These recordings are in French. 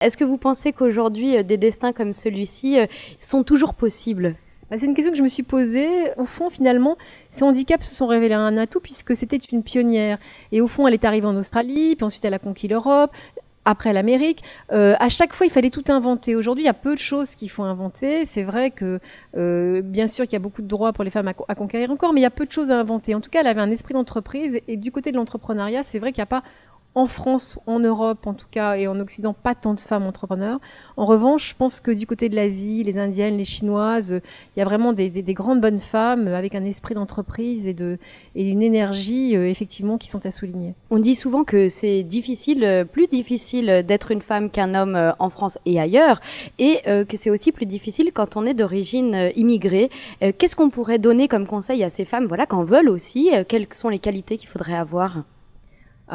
Est-ce que vous pensez qu'aujourd'hui, des destins comme celui-ci, sont toujours possibles? Bah, c'est une question que je me suis posée. Au fond, finalement, ces handicaps se sont révélés un atout puisque c'était une pionnière. Et au fond, elle est arrivée en Australie, puis ensuite elle a conquis l'Europe, après l'Amérique. À chaque fois, il fallait tout inventer. Aujourd'hui, il y a peu de choses qu'il faut inventer. C'est vrai que, bien sûr, qu'il y a beaucoup de droits pour les femmes à conquérir encore, mais il y a peu de choses à inventer. En tout cas, elle avait un esprit d'entreprise. Et du côté de l'entrepreneuriat, c'est vrai qu'il n'y a pas en France, en Europe en tout cas, et en Occident, pas tant de femmes entrepreneurs. En revanche, je pense que du côté de l'Asie, les Indiennes, les Chinoises, il y a vraiment des grandes bonnes femmes avec un esprit d'entreprise et une énergie, effectivement, qui sont à souligner. On dit souvent que c'est difficile, plus difficile d'être une femme qu'un homme en France et ailleurs, et que c'est aussi plus difficile quand on est d'origine immigrée. Qu'est-ce qu'on pourrait donner comme conseil à ces femmes, voilà, qu'en veulent aussi? Quelles sont les qualités qu'il faudrait avoir?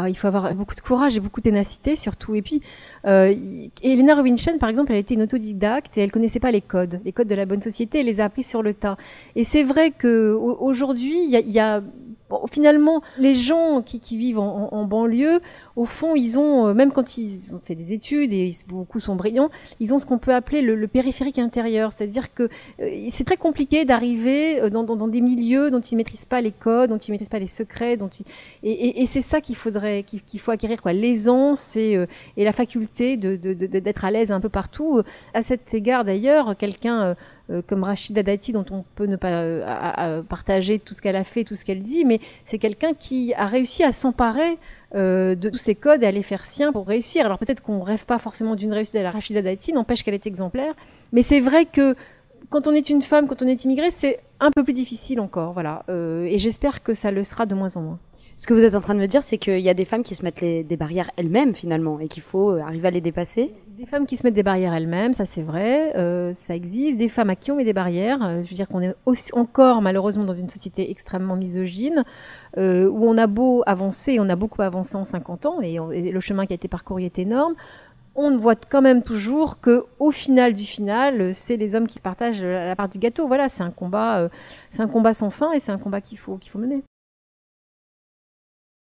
Il faut avoir beaucoup de courage et beaucoup de ténacité surtout. Et puis, Elena Rubinstein, par exemple, elle était une autodidacte et elle connaissait pas les codes de la bonne société, elle les a appris sur le tas. Et c'est vrai que aujourd'hui, il y a bon, finalement les gens qui vivent en banlieue, au fond, ils ont, même quand ils ont fait des études et beaucoup sont brillants, ils ont ce qu'on peut appeler le périphérique intérieur, c'est-à-dire que c'est très compliqué d'arriver dans des milieux dont ils maîtrisent pas les codes, dont ils maîtrisent pas les secrets, et c'est ça qu'il faut acquérir, quoi, l'aisance et la faculté d'être à l'aise un peu partout. À cet égard, d'ailleurs, quelqu'un comme Rachida Dati, dont on peut ne pas partager tout ce qu'elle a fait, tout ce qu'elle dit, mais c'est quelqu'un qui a réussi à s'emparer de tous ces codes et à les faire siens pour réussir. Alors peut-être qu'on rêve pas forcément d'une réussite à la Rachida Dati, n'empêche qu'elle est exemplaire, mais c'est vrai que quand on est une femme, quand on est immigrée, c'est un peu plus difficile encore, voilà. Et j'espère que ça le sera de moins en moins. Ce que vous êtes en train de me dire, c'est qu'il y a des femmes qui se mettent des barrières elles-mêmes finalement et qu'il faut arriver à les dépasser. Des femmes qui se mettent des barrières elles-mêmes, ça c'est vrai, ça existe. Des femmes à qui on met des barrières. Je veux dire qu'on est aussi, encore malheureusement dans une société extrêmement misogyne, où on a beau avancer, on a beaucoup avancé en 50 ans, et le chemin qui a été parcouru est énorme. On voit quand même toujours que, au final du final, c'est les hommes qui partagent la part du gâteau. Voilà, c'est un combat sans fin et c'est un combat qu'il faut mener.